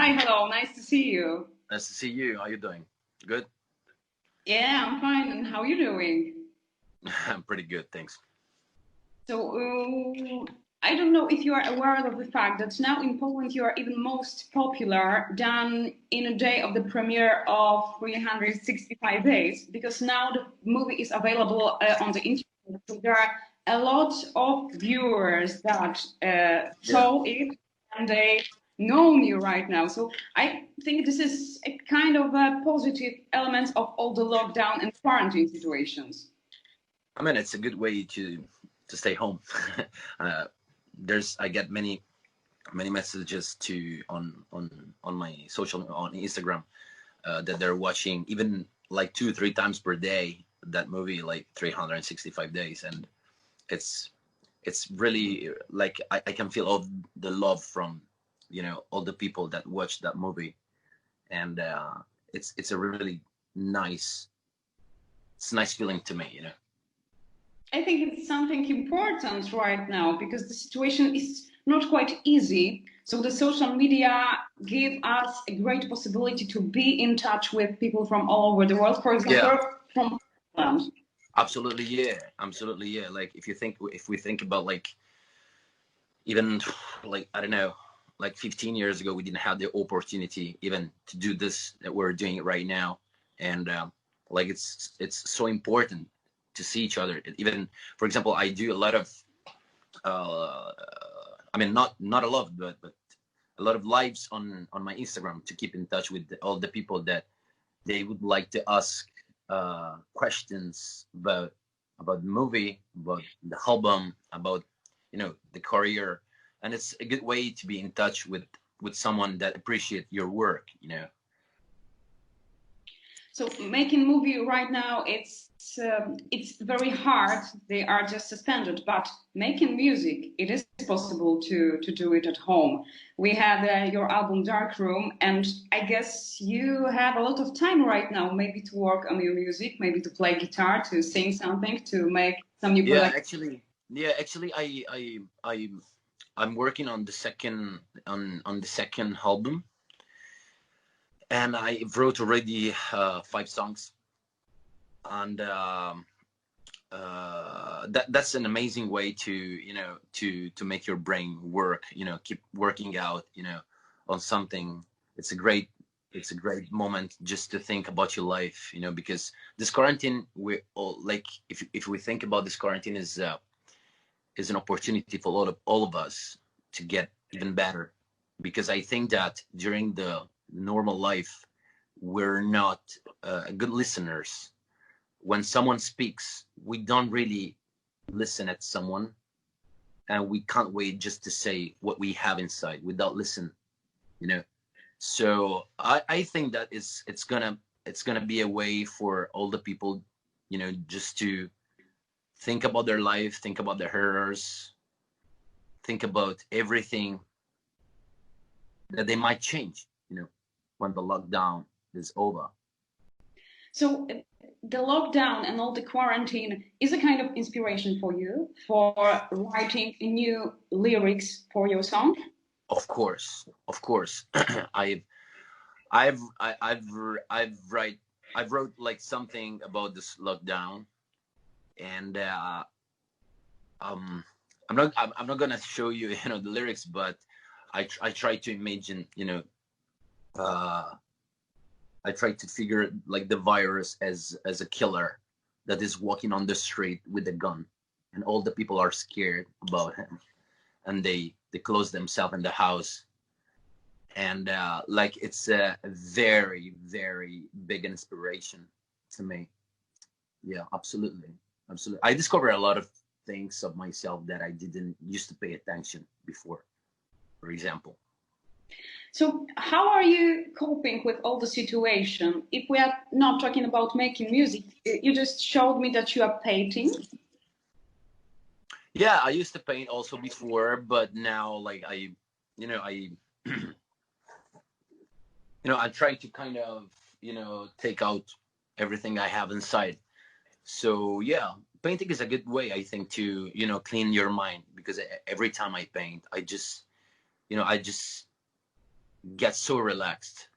Hi, hello, nice to see you. Nice to see you. How you doing? Good? Yeah, I'm fine. And how are you doing? I'm pretty good, thanks. So, I don't know if you are aware of the fact that now in Poland you are even most popular than in a day of the premiere of 365 Days, because now the movie is available on the internet. So there are a lot of viewers that Yeah. saw it and they know you right now. So I think this is a kind of a positive element of all the lockdown and quarantine situations. I mean, it's a good way to stay home. uh, I get many messages to on my social on Instagram that they're watching even like 2 3 times per day that movie, like 365 days, and it's it's really like I can feel all the love from all the people that watch that movie, and it's a really nice it's a nice feeling to me. I think it's something important right now because the situation is not quite easy. So the social media give us a great possibility to be in touch with people from all over the world. For Yeah, example, from Poland. absolutely, yeah, absolutely, yeah. Like if we think about like even like I don't know, like 15 years ago, we didn't have the opportunity even to do this that we're doing it right now, and like it's so important to see each other. Even for example, I do a lot of uh, I mean not a lot, but a lot of lives on my Instagram to keep in touch with all the people that they would like to ask questions about the movie, about the album, about the career, and it's a good way to be in touch with someone that appreciate your work. So making movie right now, it's very hard. They are just suspended. But making music, it is possible to do it at home. We have your album Dark Room, and I guess you have a lot of time right now, maybe to work on your music, maybe to play guitar, to sing something, to make some new Yeah, product. actually, I'm working on the second album, and I wrote already 5 songs, and that's an amazing way to make your brain work, keep working out, on something. It's a great moment just to think about your life, because this quarantine, we all like, if we think about this quarantine is an opportunity for all of us to get even better, because I think that during the normal life we're not good listeners. When someone speaks, we don't really listen at someone, and we can't wait just to say what we have inside without listen. You know. So I think that it's gonna be a way for all the people, just to think about their life, think about their errors, think about everything that they might change. When the lockdown is over. So the lockdown and all the quarantine is a kind of inspiration for you for writing new lyrics for your song. Of course. I've I've wrote like something about this lockdown, and um I'm not gonna show you the lyrics, but I try to imagine, uh I try to figure like the virus as a killer that is walking on the street with a gun, and all the people are scared about him, and they close themselves in the house, and like it's a very very big inspiration to me. Yeah, absolutely. I discovered a lot of things of myself that I didn't used to pay attention before, for example. So how are you coping with all the situation? If we are not talking about making music, you just showed me that you are painting. Yeah, I used to paint also before, but now like I I try to kind of take out everything I have inside. So yeah, painting is a good way, I think, to clean your mind, because every time I paint, I just get so relaxed,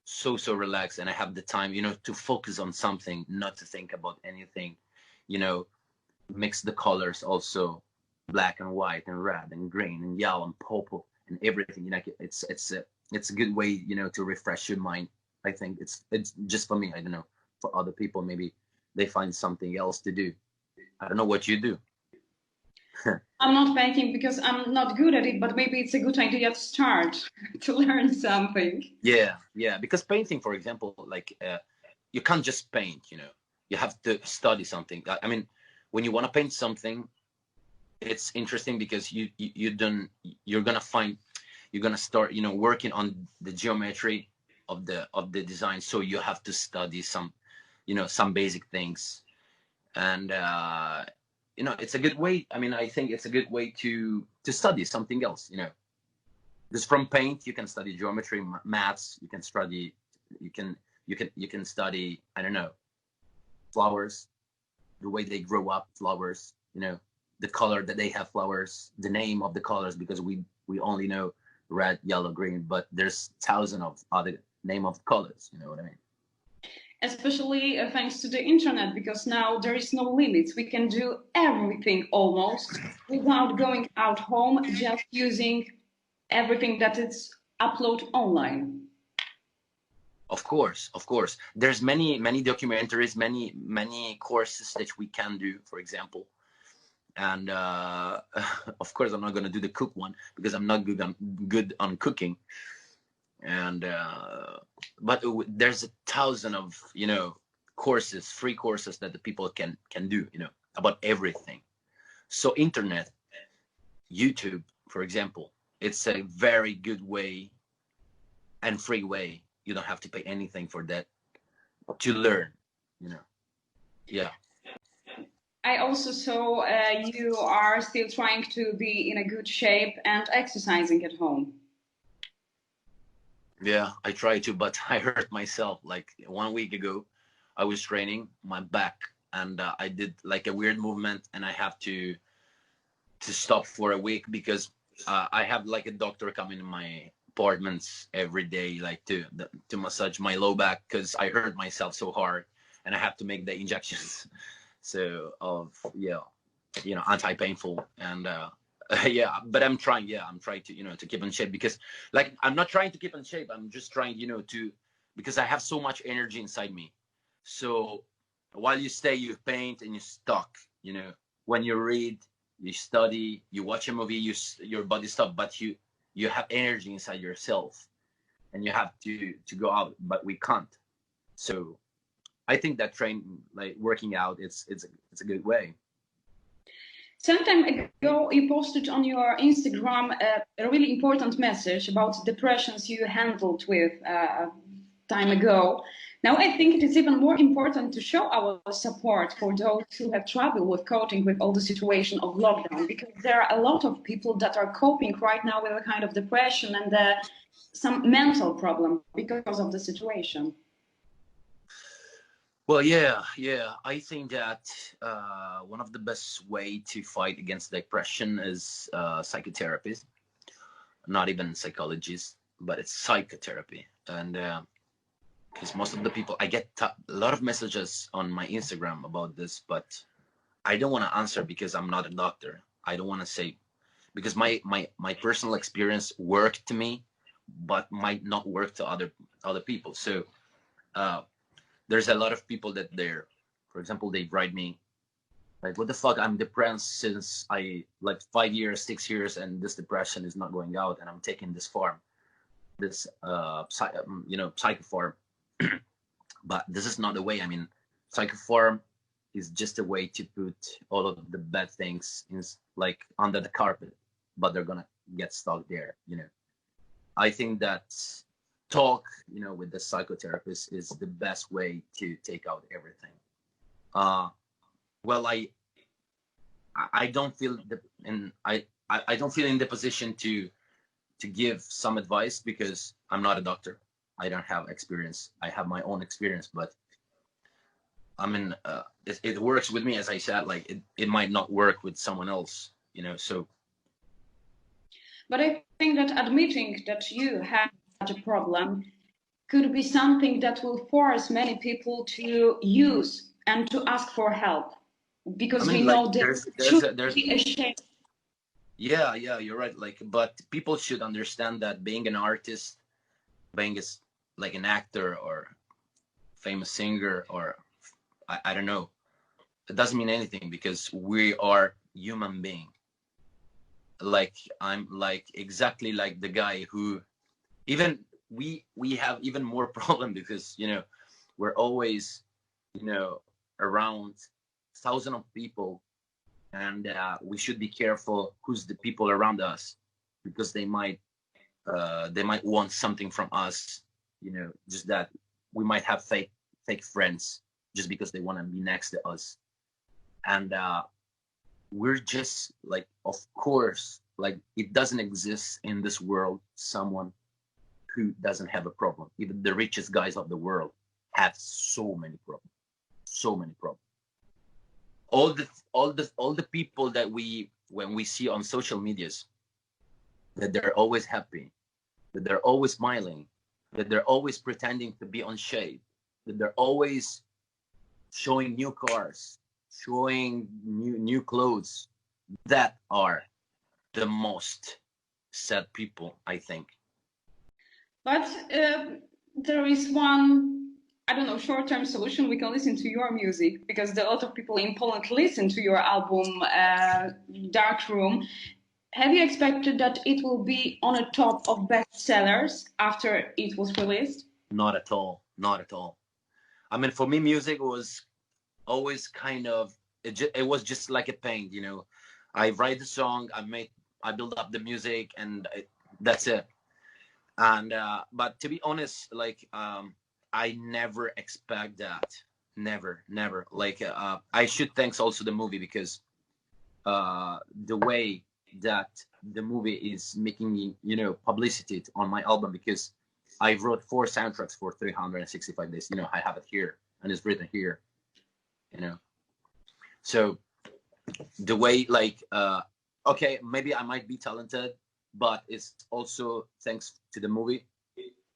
so relaxed, and I have the time, you know, to focus on something, not to think about anything, you know, mix the colors also, black and white and red and green and yellow and purple and everything. You know, it's a good way, you know, to refresh your mind. I think it's just for me. I don't know, for other people maybe they find something else to do. I don't know what you do. I'm not painting because I'm not good at it, but maybe it's a good idea to start to learn something. Yeah, because painting, for example, like you can't just paint, you know, you have to study something. I mean, when you want to paint something, it's interesting because you're gonna start, you know, working on the geometry of the design, so you have to study some, you know, some basic things. And you know, it's a good way. I mean, I think it's a good way to study something else, you know, because from paint you can study geometry, maths, you can study, you can study, I don't know, flowers, the way they grow up, flowers, you know, the color that they have flowers, the name of the colors, because we only know red, yellow, green, but there's thousands of other name of colors, you know what I mean? Especially thanks to the internet, because now there is no limits. We can do everything almost without going out home, just using everything that is upload online. Of course, there's many documentaries, many courses that we can do, for example. And of course I'm not going to do the cook one because I'm not good on cooking. And but there's a thousand of, you know, courses, free courses that the people can do, you know, about everything. So internet, YouTube, for example, it's a very good way and free way. You don't have to pay anything for that to learn, you know. Yeah. I also saw you are still trying to be in a good shape and exercising at home. Yeah, I try to, but I hurt myself. Like 1 week ago, I was training my back, and I did like a weird movement, and I have to stop for a week because I have like a doctor coming in my apartments every day, like to massage my low back because I hurt myself so hard, and I have to make the injections. So of, yeah, you know, anti-painful. And yeah, but I'm trying. Yeah, I'm trying to, you know, to keep in shape, because like I'm not trying to keep in shape. I'm just trying, you know, to, because I have so much energy inside me. So while you stay, you paint and you stuck. You know, when you read, you study, you watch a movie, your body stop, but you have energy inside yourself, and you have to go out, but we can't. So I think that like working out, it's a good way. Some time ago, you posted on your Instagram a really important message about depressions you handled with time ago. Now, I think it is even more important to show our support for those who have trouble with coping with all the situation of lockdown, because there are a lot of people that are coping right now with a kind of depression and some mental problem because of the situation. Well, yeah. I think that one of the best way to fight against depression is psychotherapy. Not even psychologists, but it's psychotherapy. And because most of the people, I get a lot of messages on my Instagram about this, but I don't want to answer because I'm not a doctor. I don't want to say, because my personal experience worked to me, but might not work to other people. So there's a lot of people that they're, for example, they write me like, what the fuck, I'm depressed since I like 5 years, 6 years, and this depression is not going out, and I'm taking this form, this you know, psychoform. But this is not the way. I mean, psychoform is just a way to put all of the bad things in, like, under the carpet, but they're gonna get stuck there, you know. I think that talk, you know, with the psychotherapist is the best way to take out everything. Well, I don't feel I don't feel in the position to give some advice because I'm not a doctor. I don't have experience. I have my own experience, but I mean, it works with me, as I said. Like it might not work with someone else, you know. So, but I think that admitting that you have a problem could be something that will force many people to use and to ask for help, because I we mean, know like that there's should a, there's be ashamed. yeah, yeah, you're right. Like, but people should understand that being an artist, being as like an actor or famous singer, or I don't know, it doesn't mean anything because we are human being. Like I'm like exactly like the guy who even we have even more problem because we're always around thousands of people, and we should be careful who's the people around us because they might want something from us, just that we might have fake friends just because they want to be next to us. And we're just like, of course, like it doesn't exist in this world someone who doesn't have a problem. Even the richest guys of the world have so many problems, so many problems. All the people that when we see on social medias, that they're always happy, that they're always smiling, that they're always pretending to be on shade, that they're always showing new cars, showing new clothes, that are the most sad people, I think. But there is one, I don't know, short-term solution. We can listen to your music because a lot of people in Poland listen to your album, Dark Room. Have you expected that it will be on a top of bestsellers after it was released? Not at all. Not at all. I mean, for me, music was always kind of, it was just like a paint, I write the song, I build up the music, and that's it. And but to be honest, like I never expect that. Never. Like I should thanks also the movie because the way that the movie is making publicity on my album, because I wrote 4 soundtracks for 365 days. I have it here and it's written here. So the way, like okay, maybe I might be talented, but it's also thanks to the movie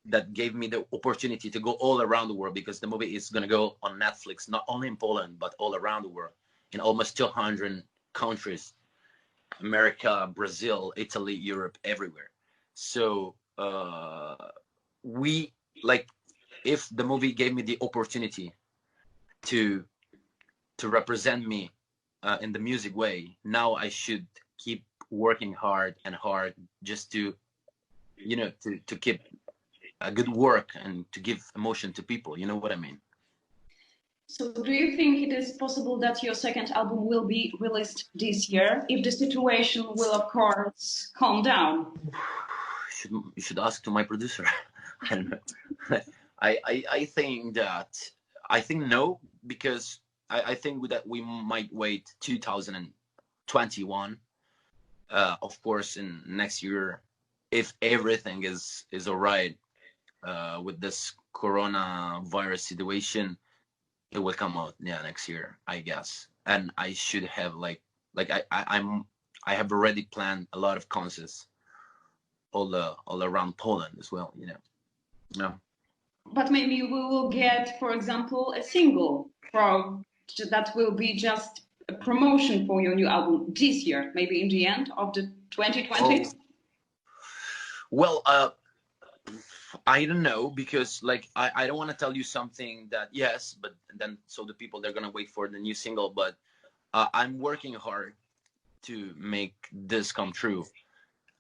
that gave me the opportunity to go all around the world, because the movie is going to go on Netflix, not only in Poland but all around the world, in almost 200 countries: America, Brazil, Italy, Europe, everywhere. So we like, if the movie gave me the opportunity to represent me in the music way, now I should keep working hard and hard just to to keep a good work and to give emotion to people. You know what I mean? So do you think it is possible that your second album will be released this year if the situation will, of course, calm down? You should ask to my producer. I don't know. I think no, because I think that we might wait 2021. Of course, in next year, if everything is all right with this coronavirus situation, it will come out, yeah, next year, I guess. And I should have I have already planned a lot of concerts all around Poland as well. Yeah. But maybe we will get, for example, a single that will be just a promotion for your new album this year, maybe in the end of the 2020. Oh, well, I don't know, because like I don't want to tell you something that yes, but then so the people, they're gonna wait for the new single. But I'm working hard to make this come true.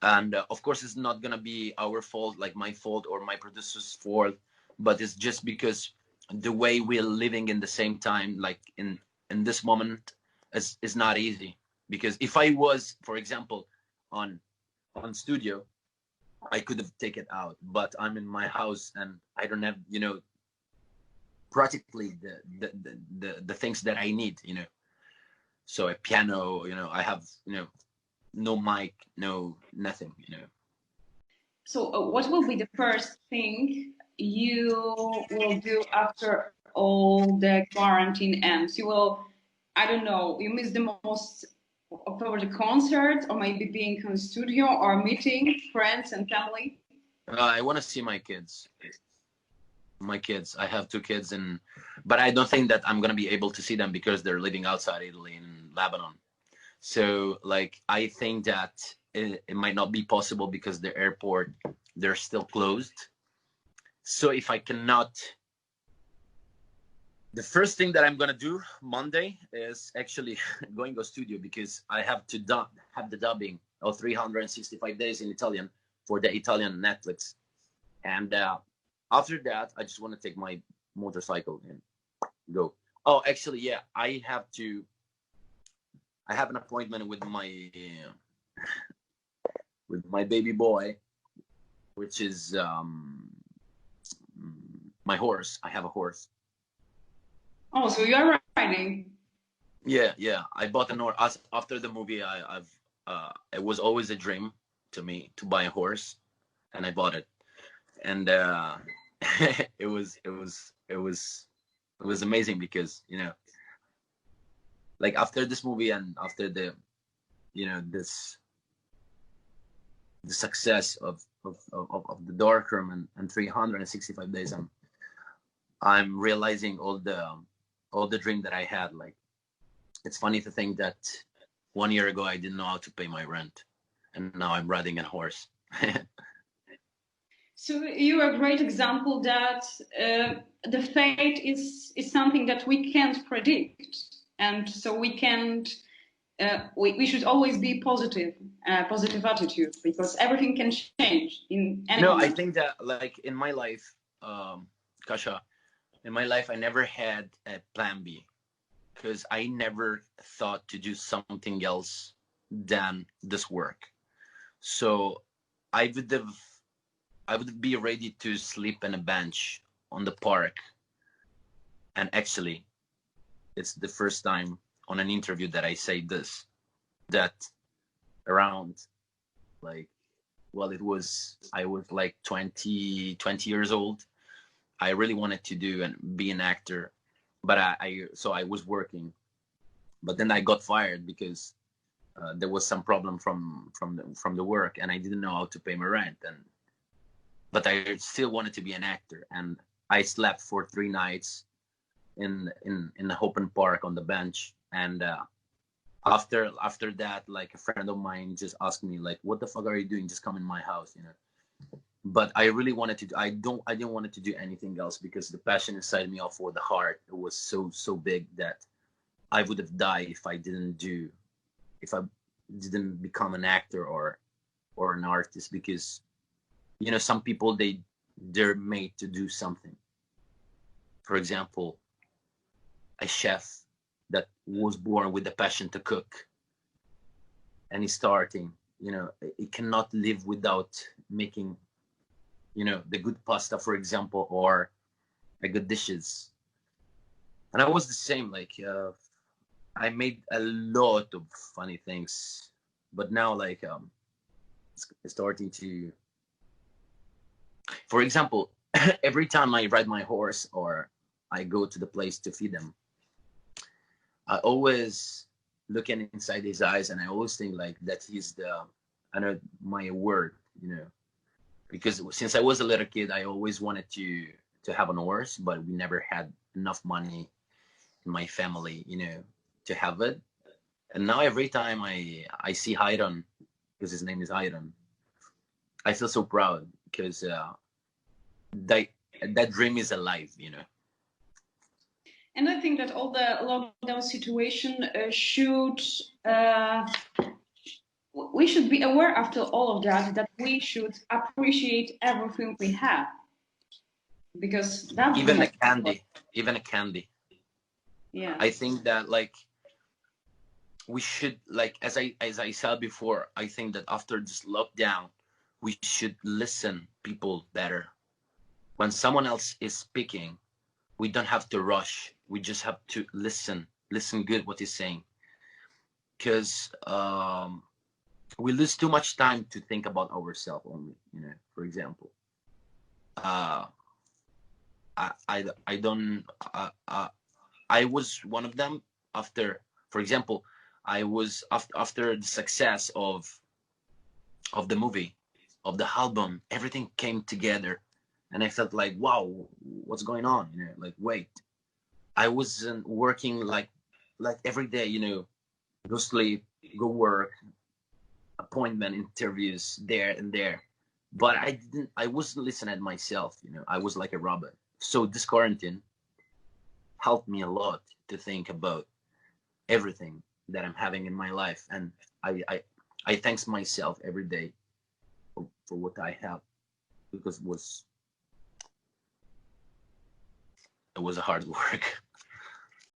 And of course it's not gonna be our fault, like my fault or my producer's fault, but it's just because the way we're living in the same time, like in this moment, is not easy. Because if I was, for example, on studio, I could have taken it out, but I'm in my house and I don't have practically the things that I need. So a piano, I have no mic, no nothing. So what will be the first thing you will do after all the quarantine ends? You will, I don't know, you miss the most of the concert, or maybe being in studio or meeting friends and family? I want to see my kids. My kids. I have two kids, and but I don't think that I'm gonna be able to see them because they're living outside Italy in Lebanon. So like I think that it might not be possible because the airport they're still closed. So if I cannot, the first thing that I'm gonna do Monday is actually going to studio because I have to have the dubbing of 365 days in Italian for the Italian Netflix, and after that I just want to take my motorcycle and go. Oh, actually, yeah, I have to. I have an appointment with my baby boy, which is my horse. I have a horse. Oh, so you are riding? Yeah, yeah. I bought an horse after the movie. It was always a dream to me to buy a horse, and I bought it. And it was amazing because like after this movie and after this the success of the dark room and 365 days, I'm realizing all the dream that I had. Like it's funny to think that 1 year ago I didn't know how to pay my rent, and now I'm riding a horse. So you're a great example that the fate is something that we can't predict, and so we can't. We should always be positive, positive attitude, because everything can change in any No, I moment. think that like in my life, Kasha, in my life I never had a plan B because I never thought to do something else than this work. So I would have I would be ready to sleep on a bench on the park. And actually, it's the first time on an interview that I say this, that around like, well, I was like 20 years old. I really wanted to do and be an actor, but so I was working, but then I got fired because there was some problem from the work, and I didn't know how to pay my rent, but I still wanted to be an actor, and I slept for 3 nights in the open park on the bench, and after that, like a friend of mine just asked me like, "What the fuck are you doing? Just come in my house," But I really wanted to. I didn't want to do anything else because the passion inside me, or for the heart, it was so big that I would have died if I didn't become an actor or an artist, because some people they're made to do something. For example, a chef that was born with the passion to cook, and he's starting, he cannot live without making the good pasta, for example, or a good dishes. And I was the same. Like I made a lot of funny things, but now like it's starting to, for example, every time I ride my horse or I go to the place to feed him, I always looking inside his eyes, and I always think like that he's I know my word, because since I was a little kid, I always wanted to have an horse, but we never had enough money in my family, to have it. And now every time I see Hiron, because his name is Hiron, I feel so proud because that that dream is alive. And I think that all the lockdown situation uh, we should be aware after all of that we should appreciate everything we have, because that's the even a most candy, important. even a candy. Yeah. I think that like we should, like as I said before, I think that after this lockdown, we should listen people better. When someone else is speaking, we don't have to rush. We just have to listen good what he's saying, because we lose too much time to think about ourselves only. For example, uh, I don't. I was one of them. After, for example, I was after the success of the movie. of the album, everything came together, and I felt like, wow, what's going on? You know, like, wait, I wasn't working like every day. You know, go sleep, go work, appointment, interviews there and there, but I wasn't listening to myself. You know, I was like a robot. So this quarantine helped me a lot to think about everything that I'm having in my life, and I thanks myself every day for what I have, because it was a hard work.